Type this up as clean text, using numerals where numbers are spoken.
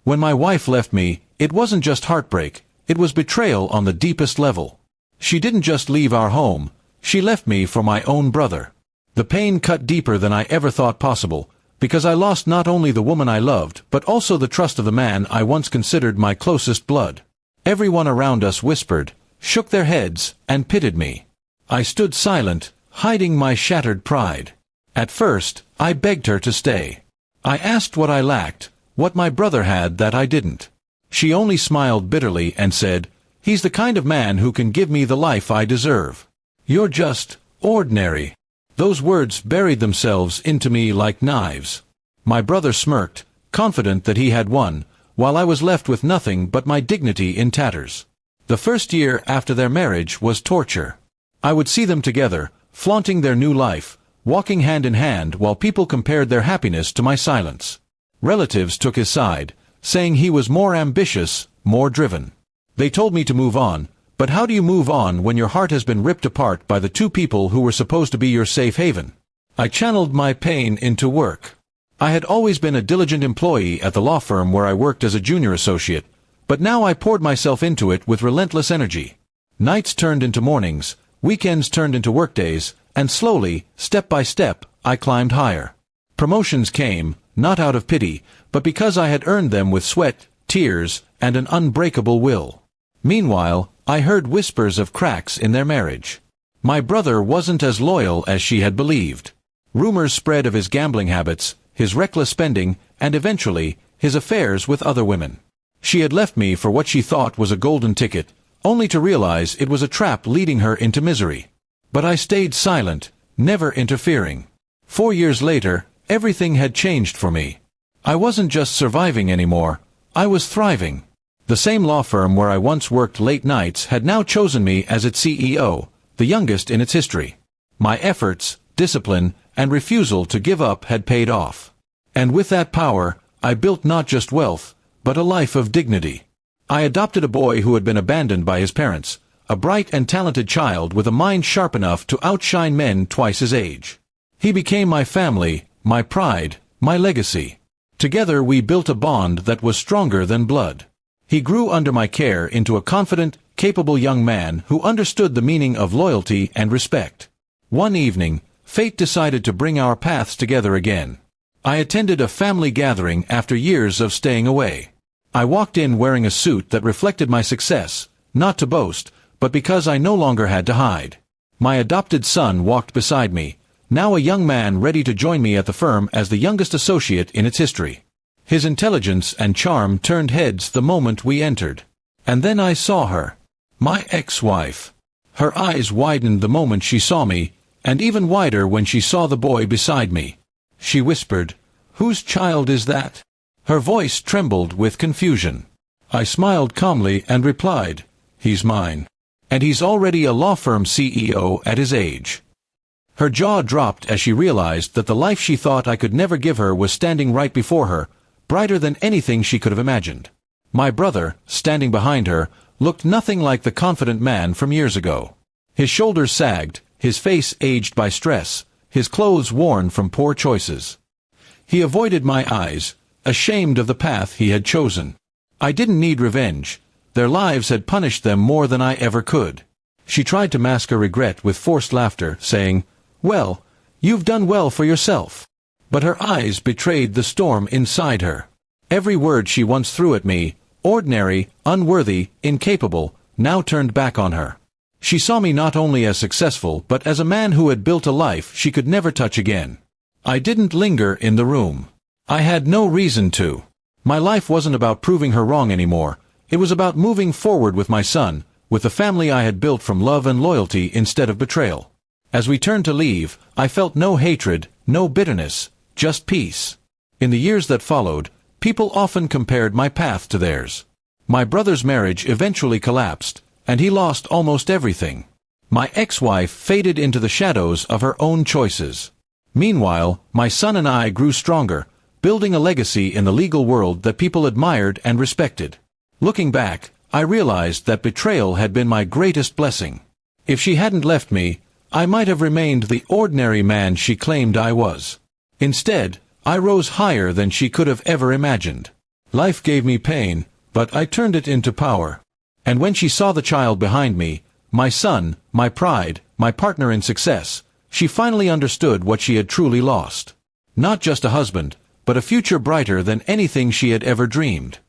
When my wife left me, it wasn't just heartbreak, it was betrayal on the deepest level. She didn't just leave our home, she left me for my own brother. The pain cut deeper than I ever thought possible, because I lost not only the woman I loved, but also the trust of the man I once considered my closest blood. Everyone around us whispered, shook their heads, and pitied me. I stood silent, hiding my shattered pride. At first, I begged her to stay. I asked what I lacked, what my brother had that I didn't. She only smiled bitterly and said, "He's the kind of man who can give me the life I deserve. You're just ordinary." Those words buried themselves into me like knives. My brother smirked, confident that he had won, while I was left with nothing but my dignity in tatters. The first year after their marriage was torture. I would see them together, flaunting their new life, walking hand in hand while people compared their happiness to my silence. Relatives took his side, saying he was more ambitious, more driven. They told me to move on, but how do you move on when your heart has been ripped apart by the two people who were supposed to be your safe haven? I channeled my pain into work. I had always been a diligent employee at the law firm where I worked as a junior associate, but now I poured myself into it with relentless energy. Nights turned into mornings, weekends turned into workdays, and slowly, step by step, I climbed higher. Promotions came, not out of pity, but because I had earned them with sweat, tears, and an unbreakable will. Meanwhile, I heard whispers of cracks in their marriage. My brother wasn't as loyal as she had believed. Rumors spread of his gambling habits, his reckless spending, and eventually, his affairs with other women. She had left me for what she thought was a golden ticket, only to realize it was a trap leading her into misery. But I stayed silent, never interfering. 4 years later, everything had changed for me. I wasn't just surviving anymore, I was thriving. The same law firm where I once worked late nights had now chosen me as its CEO, the youngest in its history. My efforts, discipline, and refusal to give up had paid off. And with that power, I built not just wealth, but a life of dignity. I adopted a boy who had been abandoned by his parents, a bright and talented child with a mind sharp enough to outshine men twice his age. He became my family, my pride, my legacy. Together we built a bond that was stronger than blood. He grew under my care into a confident, capable young man who understood the meaning of loyalty and respect. One evening, fate decided to bring our paths together again. I attended a family gathering after years of staying away. I walked in wearing a suit that reflected my success, not to boast, but because I no longer had to hide. My adopted son walked beside me, now a young man ready to join me at the firm as the youngest associate in its history. His intelligence and charm turned heads the moment we entered. And then I saw her. My ex-wife. Her eyes widened the moment she saw me, and even wider when she saw the boy beside me. She whispered, "Whose child is that?" Her voice trembled with confusion. I smiled calmly and replied, "He's mine. And he's already a law firm CEO at his age." Her jaw dropped as she realized that the life she thought I could never give her was standing right before her, brighter than anything she could have imagined. My brother, standing behind her, looked nothing like the confident man from years ago. His shoulders sagged, his face aged by stress, his clothes worn from poor choices. He avoided my eyes, ashamed of the path he had chosen. I didn't need revenge. Their lives had punished them more than I ever could. She tried to mask her regret with forced laughter, saying, "Well, you've done well for yourself." But her eyes betrayed the storm inside her. Every word she once threw at me, ordinary, unworthy, incapable, now turned back on her. She saw me not only as successful but as a man who had built a life she could never touch again. I didn't linger in the room. I had no reason to. My life wasn't about proving her wrong anymore. It was about moving forward with my son, with the family I had built from love and loyalty instead of betrayal. As we turned to leave, I felt no hatred, no bitterness, just peace. In the years that followed, people often compared my path to theirs. My brother's marriage eventually collapsed, and he lost almost everything. My ex-wife faded into the shadows of her own choices. Meanwhile, my son and I grew stronger, building a legacy in the legal world that people admired and respected. Looking back, I realized that betrayal had been my greatest blessing. If she hadn't left me, I might have remained the ordinary man she claimed I was. Instead, I rose higher than she could have ever imagined. Life gave me pain, but I turned it into power. And when she saw the child behind me, my son, my pride, my partner in success, she finally understood what she had truly lost. Not just a husband, but a future brighter than anything she had ever dreamed.